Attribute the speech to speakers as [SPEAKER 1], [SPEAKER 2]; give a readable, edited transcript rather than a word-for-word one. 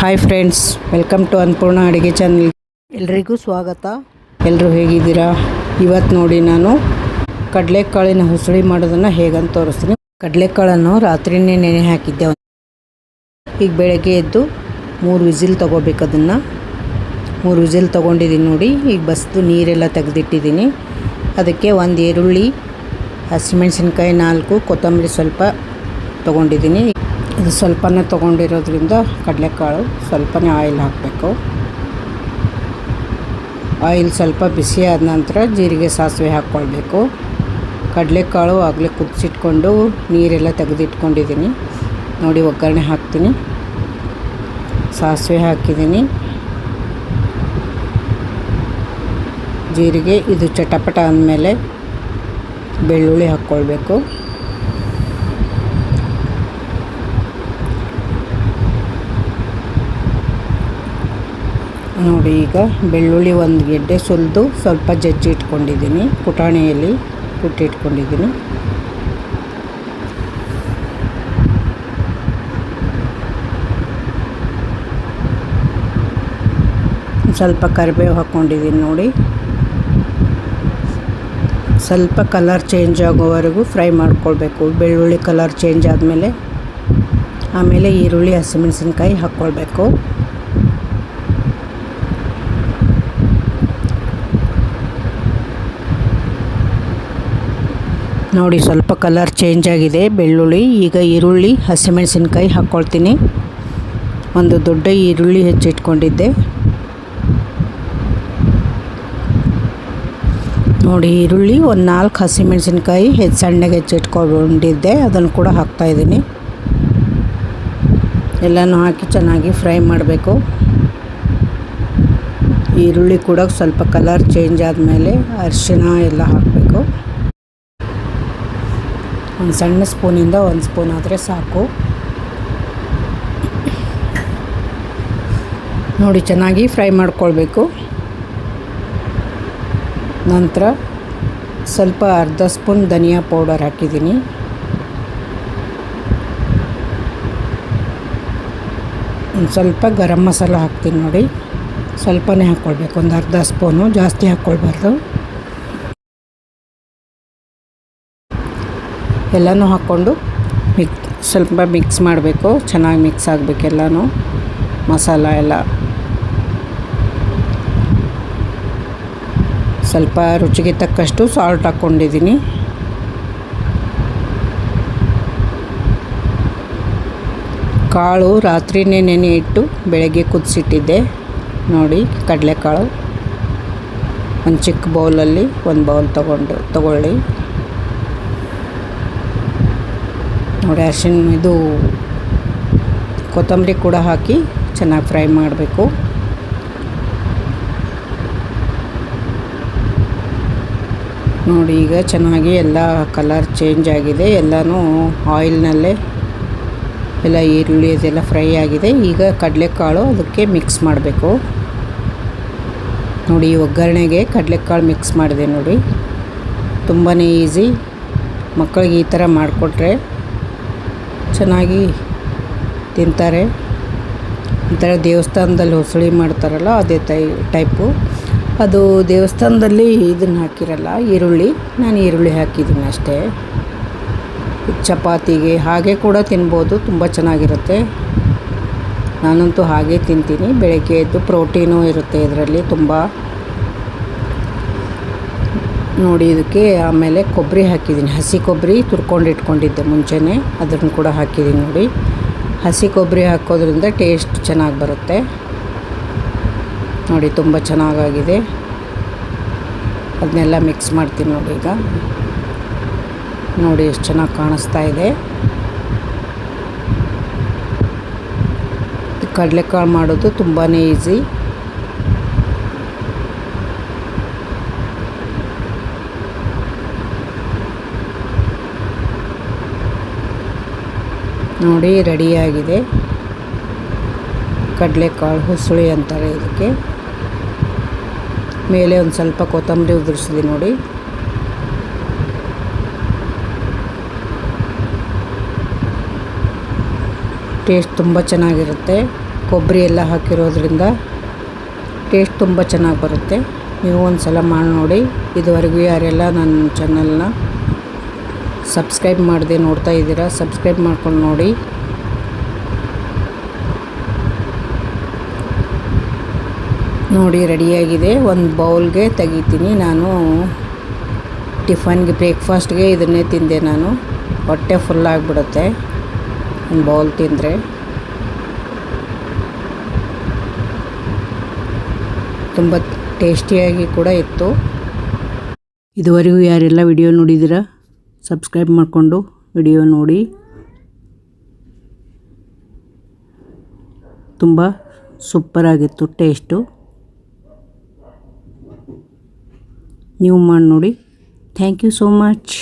[SPEAKER 1] Hi friends, welcome to Annapurna ಅಡುಗೆ channel. ಎಲ್ರಿಗೂ ಸ್ವಾಗತ. ಎಲ್ಲರೂ ಹೇಗಿದ್ದೀರಾ? ಇವತ್ತು ನೋಡಿ ನಾನು ಕಡಲೆಕಾಳಿನ ಹುಸುಳಿ ಮಾಡೋದನ್ನು ಹೇಗಂತ ತೋರಿಸ್ತೀನಿ. ಕಡಲೆಕಾಳನ್ನು ರಾತ್ರಿನೇ ನೆನೆ ಹಾಕಿದ್ದೆ. ಈಗ ಬೆಳಗ್ಗೆ ಎದ್ದು 3 ವಿಸಿಲ್ ತೊಗೋಬೇಕು. ಅದನ್ನು 3 ವಿಸಿಲ್ ತೊಗೊಂಡಿದ್ದೀನಿ ನೋಡಿ. ಈಗ ಬಸ್ದು ನೀರೆಲ್ಲ ತೆಗೆದಿಟ್ಟಿದ್ದೀನಿ. ಅದಕ್ಕೆ 1 ಈರುಳ್ಳಿ, ಹಸಿಮೆಣಸಿನ್ಕಾಯಿ 4, ಕೊತ್ತಂಬರಿ ಸ್ವಲ್ಪ ತೊಗೊಂಡಿದ್ದೀನಿ. ಇದು ಸ್ವಲ್ಪನೇ ತೊಗೊಂಡಿರೋದ್ರಿಂದ ಕಡಲೆಕಾಳು ಸ್ವಲ್ಪನೇ ಆಯಿಲ್ ಹಾಕಬೇಕು. ಆಯಿಲ್ ಸ್ವಲ್ಪ ಬಿಸಿ ಆದ ನಂತರ ಜೀರಿಗೆ, ಸಾಸಿವೆ ಹಾಕ್ಕೊಳ್ಬೇಕು. ಕಡಲೆಕಾಳು ಆಗಲೇ ಕುದಿಸಿಟ್ಕೊಂಡು ನೀರೆಲ್ಲ ತೆಗೆದಿಟ್ಕೊಂಡಿದ್ದೀನಿ ನೋಡಿ. ಒಗ್ಗರಣೆ ಹಾಕ್ತೀನಿ. ಸಾಸಿವೆ ಹಾಕಿದ್ದೀನಿ, ಜೀರಿಗೆ. ಇದು ಚಟಪಟ ಅಂದಮೇಲೆ ಬೆಳ್ಳುಳ್ಳಿ ಹಾಕ್ಕೊಳ್ಬೇಕು. ನೋಡಿ, ಈಗ ಬೆಳ್ಳುಳ್ಳಿ 1 ಗೆಡ್ಡೆ ಸುಲಿದು ಸ್ವಲ್ಪ ಜಜ್ಜಿ ಇಟ್ಕೊಂಡಿದ್ದೀನಿ. ಕುಟಾಣಿಯಲ್ಲಿ ಕುಟ್ಟಿಟ್ಕೊಂಡಿದ್ದೀನಿ. ಸ್ವಲ್ಪ ಕರಿಬೇವು ಹಾಕ್ಕೊಂಡಿದ್ದೀನಿ ನೋಡಿ. ಸ್ವಲ್ಪ ಕಲರ್ ಚೇಂಜ್ ಆಗೋವರೆಗೂ ಫ್ರೈ ಮಾಡ್ಕೊಳ್ಬೇಕು. ಬೆಳ್ಳುಳ್ಳಿ ಕಲರ್ ಚೇಂಜ್ ಆಮೇಲೆ ಈರುಳ್ಳಿ, ಹಸಿಮೆಣಸಿನ್ಕಾಯಿ ಹಾಕ್ಕೊಳ್ಬೇಕು. ನೋಡಿ, ಸ್ವಲ್ಪ ಕಲರ್ ಚೇಂಜ್ ಆಗಿದೆ ಬೆಳ್ಳುಳ್ಳಿ. ಈಗ ಈರುಳ್ಳಿ, ಹಸಿಮೆಣಸಿನ್ಕಾಯಿ ಹಾಕ್ಕೊಳ್ತೀನಿ. ಒಂದು ದೊಡ್ಡ ಈರುಳ್ಳಿ ಹೆಚ್ಚಿಟ್ಕೊಂಡಿದ್ದೆ ನೋಡಿ. ಈರುಳ್ಳಿ, 4 ಹಸಿಮೆಣಸಿನ್ಕಾಯಿ ಸಣ್ಣಗೆ ಹೆಚ್ಚಿಟ್ಕೊಂಡಿದ್ದೆ, ಅದನ್ನು ಕೂಡ ಹಾಕ್ತಾಯಿದ್ದೀನಿ. ಎಲ್ಲನೂ ಹಾಕಿ ಚೆನ್ನಾಗಿ ಫ್ರೈ ಮಾಡಬೇಕು. ಈರುಳ್ಳಿ ಕೂಡ ಸ್ವಲ್ಪ ಕಲರ್ ಚೇಂಜ್ ಆದಮೇಲೆ ಅರಿಶಿಣ ಎಲ್ಲ ಹಾಕಬೇಕು. ಒಂದು ಸಣ್ಣ ಸ್ಪೂನಿಂದ 1 ಸ್ಪೂನ್ ಆದರೆ ಸಾಕು. ನೋಡಿ, ಚೆನ್ನಾಗಿ ಫ್ರೈ ಮಾಡ್ಕೊಳ್ಬೇಕು. ನಂತರ ಸ್ವಲ್ಪ ಅರ್ಧ ಸ್ಪೂನ್ ಧನಿಯಾ ಪೌಡರ್ ಹಾಕಿದ್ದೀನಿ. ಒಂದು ಸ್ವಲ್ಪ ಗರಂ ಮಸಾಲ ಹಾಕ್ತೀನಿ ನೋಡಿ. ಸ್ವಲ್ಪನೇ ಹಾಕ್ಕೊಳ್ಬೇಕು, ಒಂದು ಅರ್ಧ ಸ್ಪೂನು, ಜಾಸ್ತಿ ಹಾಕ್ಕೊಳ್ಬಾರ್ದು. ಎಲ್ಲನೂ ಹಾಕ್ಕೊಂಡು ಸ್ವಲ್ಪ ಮಿಕ್ಸ್ ಮಾಡಬೇಕು. ಚೆನ್ನಾಗಿ ಮಿಕ್ಸ್ ಆಗಬೇಕು ಎಲ್ಲನೂ, ಮಸಾಲ ಎಲ್ಲ. ಸ್ವಲ್ಪ ರುಚಿಗೆ ತಕ್ಕಷ್ಟು ಸಾಲ್ಟ್ ಹಾಕ್ಕೊಂಡಿದ್ದೀನಿ. ಕಾಳು ರಾತ್ರಿನೇ ನೆನೆ ಇಟ್ಟು ಬೆಳಗ್ಗೆ ಕುದಿಸಿಟ್ಟಿದ್ದೆ ನೋಡಿ. ಕಡಲೆಕಾಳು ಒಂದು ಚಿಕ್ಕ ಬೌಲಲ್ಲಿ 1 ಬೌಲ್ ತಗೊಳ್ಳಿ ನೋಡಿ. ಇದು ಕೊತ್ತಂಬರಿ ಕೂಡ ಹಾಕಿ ಚೆನ್ನಾಗಿ ಫ್ರೈ ಮಾಡಬೇಕು. ನೋಡಿ, ಈಗ ಚೆನ್ನಾಗಿ ಎಲ್ಲ ಕಲರ್ ಚೇಂಜ್ ಆಗಿದೆ. ಎಲ್ಲನೂ ಆಯಿಲ್ನಲ್ಲೇ ಎಲ್ಲ ಈರುಳ್ಳಿ ಅದೆಲ್ಲ ಫ್ರೈ ಆಗಿದೆ. ಈಗ ಕಡಲೆಕಾಳು ಅದಕ್ಕೆ ಮಿಕ್ಸ್ ಮಾಡಬೇಕು ನೋಡಿ. ಒಗ್ಗರಣೆಗೆ ಕಡಲೆಕಾಳು ಮಿಕ್ಸ್ ಮಾಡಿದೆ ನೋಡಿ. ತುಂಬಾ ಈಸಿ. ಮಕ್ಕಳಿಗೆ ಈ ಥರ ಮಾಡಿಕೊಟ್ರೆ ಚೆನ್ನಾಗಿ ತಿಂತಾರೆ. ಒಂಥರ ದೇವಸ್ಥಾನದಲ್ಲಿ ಹುಸುಳಿ ಮಾಡ್ತಾರಲ್ಲ, ಅದೇ ಟೈಪು. ಅದು ದೇವಸ್ಥಾನದಲ್ಲಿ ಇದನ್ನು ಹಾಕಿರಲ್ಲ, ಈರುಳ್ಳಿ. ನಾನು ಈರುಳ್ಳಿ ಹಾಕಿದ್ದೀನಿ ಅಷ್ಟೇ. ಚಪಾತಿಗೆ ಹಾಗೆ ಕೂಡ ತಿನ್ಬೋದು, ತುಂಬ ಚೆನ್ನಾಗಿರುತ್ತೆ. ನಾನಂತೂ ಹಾಗೆ ತಿಂತೀನಿ. ಬೆಳಗ್ಗೆ ಎದ್ದು ಪ್ರೋಟೀನೂ ಇರುತ್ತೆ ಇದರಲ್ಲಿ ತುಂಬ ನೋಡಿ. ಇದಕ್ಕೆ ಆಮೇಲೆ ಕೊಬ್ಬರಿ ಹಾಕಿದ್ದೀನಿ. ಹಸಿ ಕೊಬ್ಬರಿ ತುರ್ಕೊಂಡು ಇಟ್ಕೊಂಡಿದ್ದೆ ಮುಂಚೆನೇ, ಅದನ್ನು ಕೂಡ ಹಾಕಿದ್ದೀನಿ ನೋಡಿ. ಹಸಿ ಕೊಬ್ಬರಿ ಹಾಕೋದ್ರಿಂದ ಟೇಸ್ಟ್ ಚೆನ್ನಾಗಿ ಬರುತ್ತೆ ನೋಡಿ. ತುಂಬ ಚೆನ್ನಾಗಾಗಿದೆ. ಅದನ್ನೆಲ್ಲ ಮಿಕ್ಸ್ ಮಾಡ್ತೀನಿ ನೋಡಿ. ಈಗ ನೋಡಿ ಎಷ್ಟು ಚೆನ್ನಾಗಿ ಕಾಣಿಸ್ತಾ ಇದೆ. ಕಡಲೆಕಾಳು ಮಾಡೋದು ತುಂಬಾ ಈಸಿ. ನೋಡಿ, ರೆಡಿಯಾಗಿದೆ. ಕಡಲೆಕಾಳು ಹುಸುಳಿ ಅಂತಾರೆ ಇದಕ್ಕೆ. ಮೇಲೆ ಒಂದು ಸ್ವಲ್ಪ ಕೊತ್ತಂಬರಿ ಉದುರಿಸಿದೆ ನೋಡಿ. ಟೇಸ್ಟ್ ತುಂಬ ಚೆನ್ನಾಗಿರುತ್ತೆ. ಕೊಬ್ಬರಿ ಎಲ್ಲ ಹಾಕಿರೋದ್ರಿಂದ ಟೇಸ್ಟ್ ತುಂಬ ಚೆನ್ನಾಗಿ ಬರುತ್ತೆ. ನೀವು ಒಂದು ಸಲ ಮಾಡಿ ನೋಡಿ. ಇದುವರೆಗೂ ಯಾರೆಲ್ಲ ನನ್ನ ಚಾನಲ್ನ ಸಬ್ಸ್ಕ್ರೈಬ್ ಮಾಡದೆ ನೋಡ್ತಾ ಇದ್ದೀರಾ, ಸಬ್ಸ್ಕ್ರೈಬ್ ಮಾಡ್ಕೊಂಡು ನೋಡಿ. ನೋಡಿ ರೆಡಿಯಾಗಿದೆ. ಒಂದು ಬೌಲ್ಗೆ ತೆಗಿತೀನಿ. ನಾನು ಟಿಫನ್ಗೆ ಬ್ರೇಕ್ಫಾಸ್ಟ್ಗೆ ಇದನ್ನೇ ತಿಂದೆ. ನಾನು ಹೊಟ್ಟೆ ಫುಲ್ ಆಗಿಬಿಡುತ್ತೆ ಒಂದು ಬೌಲ್ ತಿಂದರೆ. ತುಂಬ ಟೇಸ್ಟಿಯಾಗಿ ಕೂಡ ಇತ್ತು. ಇದುವರೆಗೂ ಯಾರೆಲ್ಲ ವಿಡಿಯೋ ನೋಡಿದ್ದೀರಾ ಸಬ್ಸ್ಕ್ರೈಬ್ ಮಾಡಿಕೊಂಡು ವಿಡಿಯೋ ನೋಡಿ. ತುಂಬ ಸೂಪರಾಗಿತ್ತು ಟೇಸ್ಟು. ನೀವು ಮಾಡಿ ನೋಡಿ. Thank you so much.